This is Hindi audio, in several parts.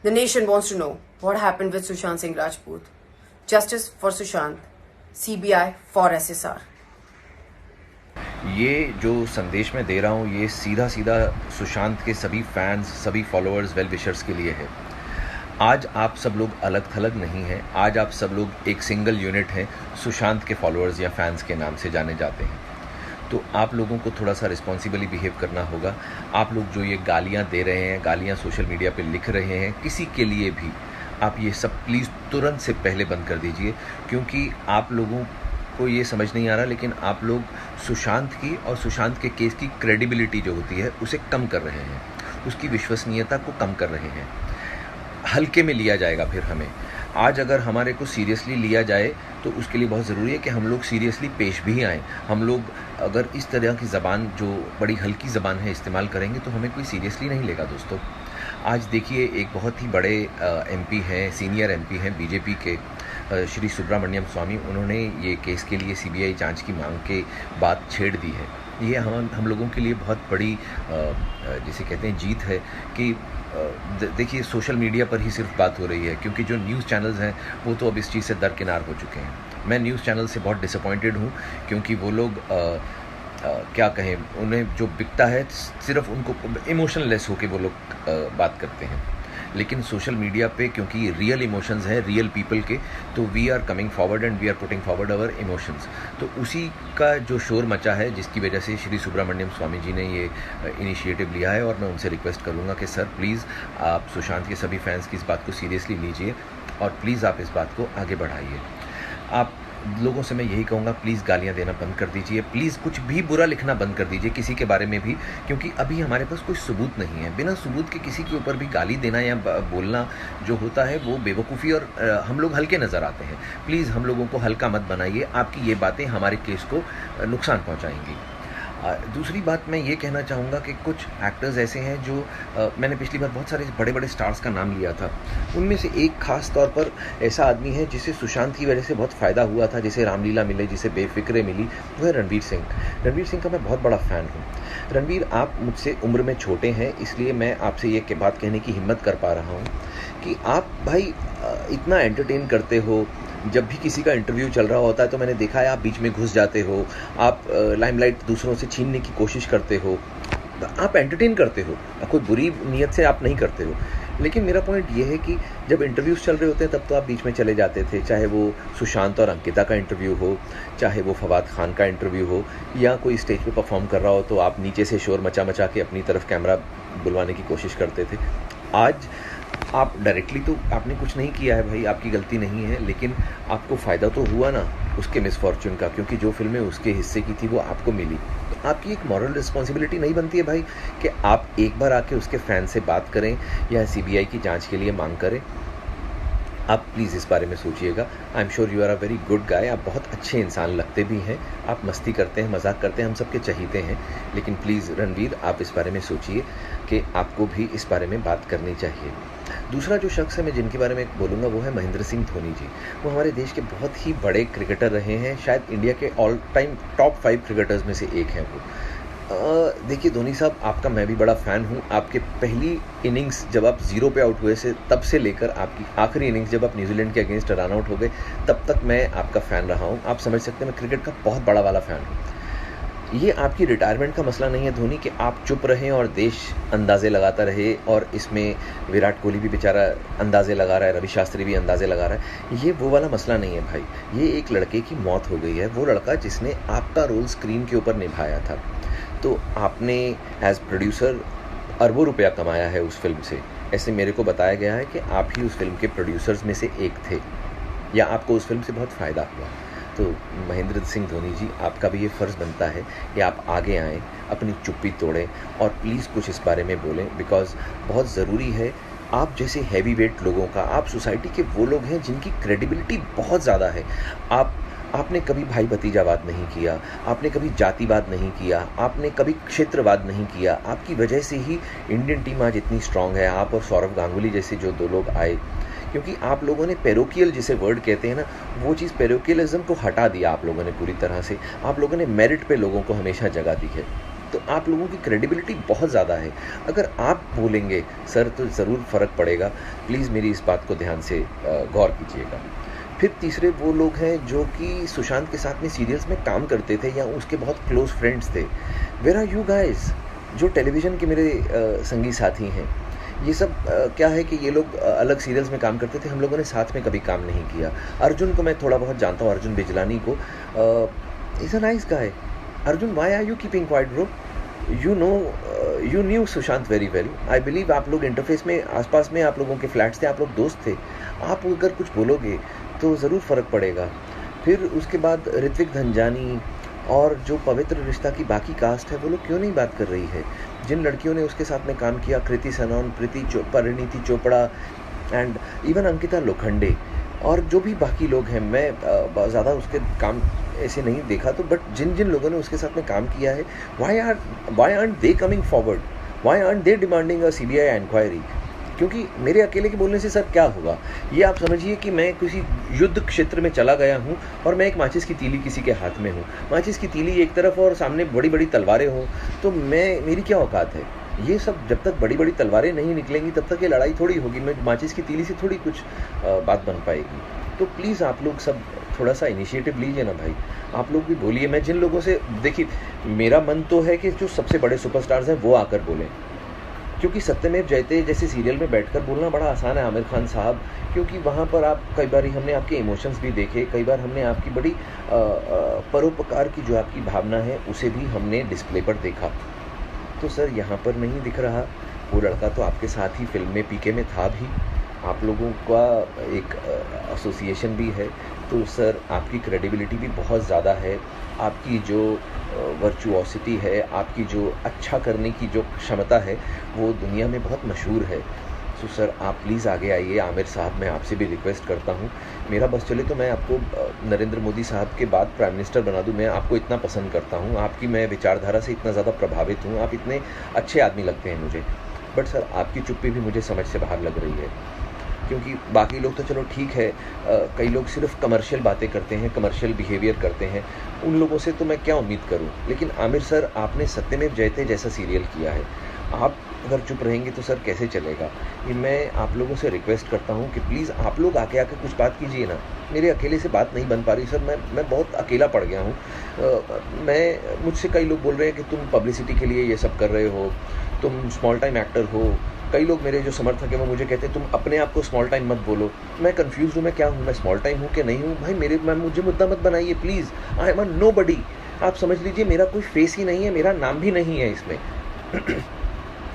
The nation wants to know what happened with Sushant Singh Rajput. Justice for Sushant, CBI for SSR. ये जो संदेश मैं दे रहा हूँ ये सीधा सीधा सुशांत के सभी फैंस, सभी फॉलोअर्स, वेल विशर्स के लिए है। आज आप सब लोग अलग थलग नहीं हैं। आज आप सब लोग एक सिंगल यूनिट हैं, सुशांत के फॉलोअर्स या फैंस के नाम से जाने जाते हैं। तो आप लोगों को थोड़ा सा रिस्पॉन्सिबली बिहेव करना होगा। आप लोग जो ये गालियाँ दे रहे हैं, गालियाँ सोशल मीडिया पे लिख रहे हैं, किसी के लिए भी आप ये सब प्लीज़ तुरंत से पहले बंद कर दीजिए, क्योंकि आप लोगों को ये समझ नहीं आ रहा, लेकिन आप लोग सुशांत की और सुशांत के केस की क्रेडिबिलिटी जो होती है उसे कम कर रहे हैं, उसकी विश्वसनीयता को कम कर रहे हैं। हल्के में लिया जाएगा फिर हमें। आज अगर हमारे को सीरियसली लिया जाए तो उसके लिए बहुत ज़रूरी है कि हम लोग सीरियसली पेश भी आएँ। हम लोग अगर इस तरह की ज़बान, जो बड़ी हल्की ज़बान है, इस्तेमाल करेंगे तो हमें कोई सीरियसली नहीं लेगा दोस्तों। आज देखिए, एक बहुत ही बड़े एमपी हैं, सीनियर एमपी हैं बीजेपी के, श्री सुब्रमण्यम स्वामी, उन्होंने ये केस के लिए सीबीआई जांच की मांग के बात छेड़ दी है। ये हम लोगों के लिए बहुत बड़ी जिसे कहते हैं जीत है कि देखिए सोशल मीडिया पर ही सिर्फ बात हो रही है, क्योंकि जो न्यूज़ चैनल्स हैं वो तो अब इस चीज़ से दरकिनार हो चुके हैं। मैं न्यूज़ चैनल से बहुत डिसअपॉइंटेड हूँ, क्योंकि वो लोग क्या कहें, उन्हें जो बिकता है सिर्फ उनको इमोशनलेस होके वो लोग बात करते हैं। लेकिन सोशल मीडिया पे क्योंकि रियल इमोशंस हैं रियल पीपल के, तो we are coming forward and we are putting forward our emotions. तो उसी का जो शोर मचा है, जिसकी वजह से श्री सुब्रमण्यम स्वामी जी ने ये इनिशिएटिव लिया है। और मैं उनसे रिक्वेस्ट करूँगा कि सर प्लीज़ आप सुशांत के सभी फैंस की इस बात को सीरियसली लीजिए और प्लीज़ आप इस बात को आगे बढ़ाइए। आप लोगों से मैं यही कहूँगा, प्लीज़ गालियाँ देना बंद कर दीजिए, प्लीज़ कुछ भी बुरा लिखना बंद कर दीजिए किसी के बारे में भी, क्योंकि अभी हमारे पास कोई सबूत नहीं है। बिना सबूत के किसी के ऊपर भी गाली देना या बोलना जो होता है वो बेवकूफ़ी, और हम लोग हल्के नज़र आते हैं। प्लीज़ हम लोगों को हल्का मत बनाइए। आपकी ये बातें हमारे केस को नुकसान पहुँचाएंगी। दूसरी बात मैं ये कहना चाहूँगा कि कुछ एक्टर्स ऐसे हैं जो मैंने पिछली बार बहुत सारे बड़े बड़े स्टार्स का नाम लिया था, उनमें से एक खास तौर पर ऐसा आदमी है जिसे सुशांत की वजह से बहुत फ़ायदा हुआ था, जिसे रामलीला मिले, जिसे बेफिक्रे मिली, वो है रणवीर सिंह। रणवीर सिंह का मैं बहुत बड़ा फ़ैन हूँ। रणवीर, आप मुझसे उम्र में छोटे हैं, इसलिए मैं आपसे ये बात कहने की हिम्मत कर पा रहा हूँ कि आप भाई इतना एंटरटेन करते हो। जब भी किसी का इंटरव्यू चल रहा होता है तो मैंने देखा है आप बीच में घुस जाते हो, आप लाइमलाइट दूसरों से छीनने की कोशिश करते हो, आप एंटरटेन करते हो, कोई बुरी नीयत से आप नहीं करते हो। लेकिन मेरा पॉइंट ये है कि जब इंटरव्यूज़ चल रहे होते हैं तब तो आप बीच में चले जाते थे, चाहे वो सुशांत और अंकिता का इंटरव्यू हो, चाहे वो फवाद खान का इंटरव्यू हो, या कोई स्टेज पे परफॉर्म कर रहा हो तो आप नीचे से शोर मचा मचा के अपनी तरफ कैमरा बुलवाने की कोशिश करते थे। आज आप डायरेक्टली तो आपने कुछ नहीं किया है भाई, आपकी गलती नहीं है, लेकिन आपको फ़ायदा तो हुआ ना उसके मिसफॉर्चून का, क्योंकि जो फिल्में उसके हिस्से की थी वो आपको मिली। तो आपकी एक मॉरल रिस्पॉन्सिबिलिटी नहीं बनती है भाई कि आप एक बार आके उसके फ़ैन से बात करें या सीबीआई की जांच के लिए मांग करें? आप प्लीज़ इस बारे में सोचिएगा। I am sure you are a very good guy, आप बहुत अच्छे इंसान लगते भी हैं, आप मस्ती करते हैं, मजाक करते हैं, हम सबके चहीते हैं। लेकिन प्लीज़ रणवीर, आप इस बारे में सोचिए कि आपको भी इस बारे में बात करनी चाहिए। दूसरा जो शख्स है मैं जिनके बारे में बोलूँगा वो है महेंद्र सिंह धोनी जी। वो हमारे देश के बहुत ही बड़े क्रिकेटर रहे हैं, शायद इंडिया के ऑल टाइम टॉप 5 क्रिकेटर्स में से एक हैं वो। देखिए धोनी साहब, आपका मैं भी बड़ा फ़ैन हूँ। आपके पहली इनिंग्स जब आप 0 पे आउट हुए से तब से लेकर आपकी आखिरी इनिंग्स जब आप न्यूजीलैंड के अगेंस्ट रन आउट हो गए, तब तक मैं आपका फ़ैन रहा हूँ। आप समझ सकते हैं मैं क्रिकेट का बहुत बड़ा वाला फ़ैन हूँ। ये आपकी रिटायरमेंट का मसला नहीं है धोनी, कि आप चुप रहें और देश अंदाज़े लगाता रहे, और इसमें विराट कोहली भी बेचारा अंदाज़े लगा रहा है, रवि शास्त्री भी अंदाज़े लगा रहा है। ये वो वाला मसला नहीं है भाई। ये एक लड़के की मौत हो गई है, वो लड़का जिसने आपका रोल स्क्रीन के ऊपर निभाया था। तो आपने एज प्रोड्यूसर अरबों रुपया कमाया है उस फिल्म से। ऐसे मेरे को बताया गया है कि आप ही उस फिल्म के प्रोड्यूसर्स में से एक थे, या आपको उस फिल्म से बहुत फ़ायदा हुआ। तो महेंद्र सिंह धोनी जी, आपका भी ये फ़र्ज़ बनता है कि आप आगे आएँ, अपनी चुप्पी तोड़ें और प्लीज़ कुछ इस बारे में बोलें, बिकॉज़ बहुत ज़रूरी है। आप जैसे हैवी वेट लोगों का, आप सोसाइटी के वो लोग हैं जिनकी क्रेडिबिलिटी बहुत ज़्यादा है। आपने कभी भाई भतीजावाद नहीं किया, आपने कभी जातिवाद नहीं किया, आपने कभी क्षेत्रवाद नहीं किया। आपकी वजह से ही इंडियन टीम आज इतनी स्ट्रांग है। आप और सौरव गांगुली जैसे जो 2 लोग आए, क्योंकि आप लोगों ने पैरोकियल जिसे वर्ड कहते हैं ना, वो चीज़ पैरोकियलिज्म को हटा दिया आप लोगों ने पूरी तरह से। आप लोगों ने मेरिट पे लोगों को हमेशा जगह दी है। तो आप लोगों की क्रेडिबिलिटी बहुत ज़्यादा है। अगर आप बोलेंगे सर तो ज़रूर फ़र्क पड़ेगा। प्लीज़ मेरी इस बात को ध्यान से गौर कीजिएगा। फिर तीसरे वो लोग हैं जो कि सुशांत के साथ में सीरियल्स में काम करते थे या उसके बहुत क्लोज फ्रेंड्स थे। Where are you guys? जो टेलीविज़न के मेरे संगी साथी हैं, ये सब क्या है कि ये लोग अलग सीरियल्स में काम करते थे, हम लोगों ने साथ में कभी काम नहीं किया। अर्जुन को मैं थोड़ा बहुत जानता हूँ, अर्जुन बिजलानी को। Is a nice guy. Arjun, why are you keeping quiet bro? You knew Sushant very well. I believe आप लोग इंटरफेस में आसपास में आप लोगों के फ्लैट्स थे, आप लोग दोस्त थे। आप अगर कुछ बोलोगे तो ज़रूर फ़र्क पड़ेगा। फिर उसके बाद ऋत्विक धनजानी और जो पवित्र रिश्ता की बाकी कास्ट है, वो लोग क्यों नहीं बात कर रही है? जिन लड़कियों ने उसके साथ में काम किया, कृति सनोन, परिणीति चोपड़ा एंड इवन अंकिता लोखंडे और जो भी बाकी लोग हैं, मैं ज़्यादा उसके काम ऐसे नहीं देखा तो, बट जिन जिन लोगों ने उसके साथ में काम किया है, why aren't they coming forward? Why aren't they demanding a CBI inquiry? क्योंकि मेरे अकेले के बोलने से सर क्या होगा? ये आप समझिए कि मैं किसी युद्ध क्षेत्र में चला गया हूँ और मैं एक माचिस की तीली किसी के हाथ में हूँ। माचिस की तीली एक तरफ और सामने बड़ी बड़ी तलवारें हों, तो मेरी क्या औकात है? ये सब जब तक बड़ी बड़ी तलवारें नहीं निकलेंगी तब तक ये लड़ाई थोड़ी होगी। मैं माचिस की तीली से थोड़ी कुछ बात बन पाएगी। तो प्लीज़ आप लोग सब थोड़ा सा इनिशिएटिव लीजिए ना भाई। आप लोग भी बोलिए। मैं जिन लोगों से, देखिए, मेरा मन तो है कि जो सबसे बड़े सुपरस्टार्स हैं वो आकर बोलें, क्योंकि सत्यमेव जयते जैसे सीरियल में बैठकर बोलना बड़ा आसान है आमिर खान साहब, क्योंकि वहाँ पर आप कई बार हमने आपके इमोशंस भी देखे, कई बार हमने आपकी बड़ी परोपकार की जो आपकी भावना है उसे भी हमने डिस्प्ले पर देखा। तो सर यहाँ पर नहीं दिख रहा। वो लड़का तो आपके साथ ही फिल्म में PK में था भी, आप लोगों का एक एसोसिएशन भी है। तो सर आपकी क्रेडिबिलिटी भी बहुत ज़्यादा है, आपकी जो वर्चुओसिटी है, आपकी जो अच्छा करने की जो क्षमता है, वो दुनिया में बहुत मशहूर है। तो सर आप प्लीज़ आगे आइए। आमिर साहब, मैं आपसे भी रिक्वेस्ट करता हूँ, मेरा बस चले तो मैं आपको नरेंद्र मोदी साहब के बाद प्राइम मिनिस्टर बना दूँ। मैं आपको इतना पसंद करता हूँ, आपकी मैं विचारधारा से इतना ज़्यादा प्रभावित हूँ, आप इतने अच्छे आदमी लगते हैं मुझे। बट सर आपकी चुप्पी भी मुझे समझ से बाहर लग रही है, क्योंकि बाकी लोग तो चलो ठीक है, कई लोग सिर्फ कमर्शियल बातें करते हैं, कमर्शियल बिहेवियर करते हैं, उन लोगों से तो मैं क्या उम्मीद करूं। लेकिन आमिर सर, आपने सत्यमेव जयते जैसा सीरियल किया है, आप अगर चुप रहेंगे तो सर कैसे चलेगा? ये मैं आप लोगों से रिक्वेस्ट करता हूँ कि प्लीज़ आप लोग आके कुछ बात कीजिए ना। मेरे अकेले से बात नहीं बन पा रही सर, मैं बहुत अकेला पड़ गया हूँ। मुझसे कई लोग बोल रहे हैं कि तुम पब्लिसिटी के लिए ये सब कर रहे हो, तुम स्मॉल टाइम एक्टर हो। कई लोग मेरे जो समर्थक हैं वो मुझे कहते हैं तुम अपने आप को स्मॉल टाइम मत बोलो। मैं कंफ्यूज हूँ, मैं क्या हूँ, मैं स्मॉल टाइम हूँ कि नहीं हूँ? भाई मुझे मुद्दा मत बनाइए please. I am a nobody. आप समझ लीजिए मेरा कोई फेस ही नहीं है, मेरा नाम भी नहीं है इसमें।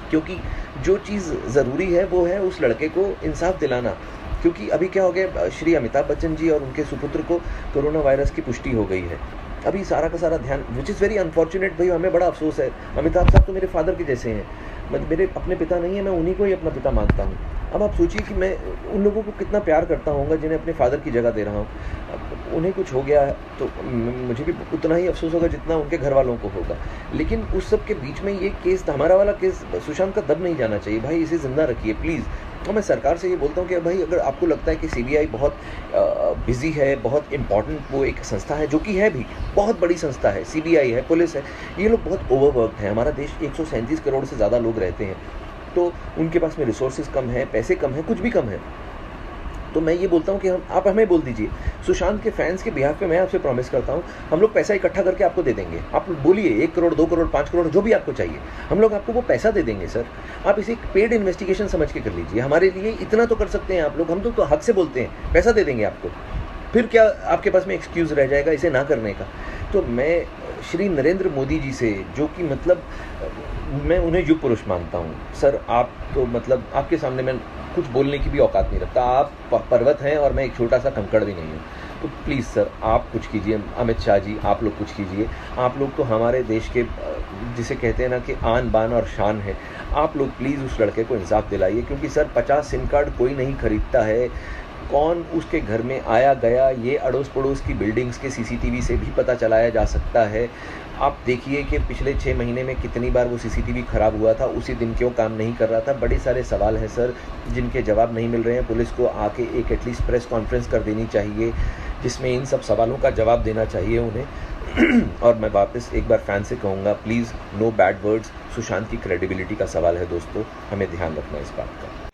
क्योंकि जो चीज़ ज़रूरी है वो है उस लड़के को इंसाफ दिलाना। क्योंकि अभी क्या हो गया, श्री अमिताभ बच्चन जी और उनके सुपुत्र को कोरोना वायरस की पुष्टि हो गई है। अभी सारा का सारा ध्यान, विच इज़ वेरी अनफॉर्चुनेट भाई, हमें बड़ा अफसोस है। अमिताभ साहब तो मेरे फादर के जैसे हैं, मतलब मेरे अपने पिता नहीं है, मैं उन्हीं को ही अपना पिता मानता हूँ। अब आप सोचिए कि मैं उन लोगों को कितना प्यार करता हूँगा जिन्हें अपने फादर की जगह दे रहा हूँ। उन्हें कुछ हो गया है तो मुझे भी उतना ही अफसोस होगा जितना उनके घर वालों को होगा। लेकिन उस सब के बीच में ये केस, हमारा वाला केस सुशांत का दब नहीं जाना चाहिए भाई, इसे ज़िंदा रखिए प्लीज़। तो मैं सरकार से ये बोलता हूँ कि भाई अगर आपको लगता है कि CBI बहुत बिजी है, बहुत इंपॉर्टेंट वो एक संस्था है, जो कि है भी बहुत बड़ी संस्था है, CBI है, पुलिस है, ये लोग बहुत ओवरवर्कड हैं। हमारा देश 137 करोड़ से ज़्यादा लोग रहते हैं, तो उनके पास में रिसोर्सेज कम है, पैसे कम है, कुछ भी कम है। तो मैं ये बोलता हूँ कि आप हमें बोल दीजिए। सुशांत के फैंस के बिहाफ पे मैं आपसे प्रॉमिस करता हूँ, हम लोग पैसा इकट्ठा करके आपको दे देंगे। आप बोलिए 1 करोड़, 2 करोड़, 5 करोड़, जो भी आपको चाहिए, हम लोग आपको वो पैसा दे देंगे सर। आप इसे एक पेड इन्वेस्टिगेशन समझ के कर लीजिए। हमारे लिए इतना तो कर सकते हैं आप लोग, हम तो हक से बोलते हैं, पैसा दे देंगे आपको। फिर क्या आपके पास में एक्सक्यूज़ रह जाएगा इसे ना करने का? तो मैं श्री नरेंद्र मोदी जी से, जो कि मतलब मैं उन्हें युग पुरुष मानता हूँ सर, आप तो मतलब आपके सामने मैं कुछ बोलने की भी औकात नहीं रखता। आप पर्वत हैं और मैं एक छोटा सा कंकड़ भी नहीं हूँ। तो प्लीज़ सर आप कुछ कीजिए। अमित शाह जी आप लोग कुछ कीजिए। आप लोग तो हमारे देश के जिसे कहते हैं ना कि आन बान और शान है, आप लोग प्लीज़ उस लड़के को इंसाफ दिलाइए। क्योंकि सर 50 सिम कार्ड कोई नहीं खरीदता है। कौन उसके घर में आया गया ये अड़ोस पड़ोस की बिल्डिंग्स के CCTV से भी पता चलाया जा सकता है। आप देखिए कि पिछले 6 महीने में कितनी बार वो CCTV ख़राब हुआ था, उसी दिन क्यों काम नहीं कर रहा था। बड़े सारे सवाल हैं सर जिनके जवाब नहीं मिल रहे हैं। पुलिस को आके एक एटलीस्ट प्रेस कॉन्फ्रेंस कर देनी चाहिए जिसमें इन सब सवालों का जवाब देना चाहिए उन्हें। और मैं वापस एक बार फैन से कहूँगा, please no bad words. Sushant की क्रेडिबिलिटी का सवाल है दोस्तों, हमें ध्यान रखना इस बात का।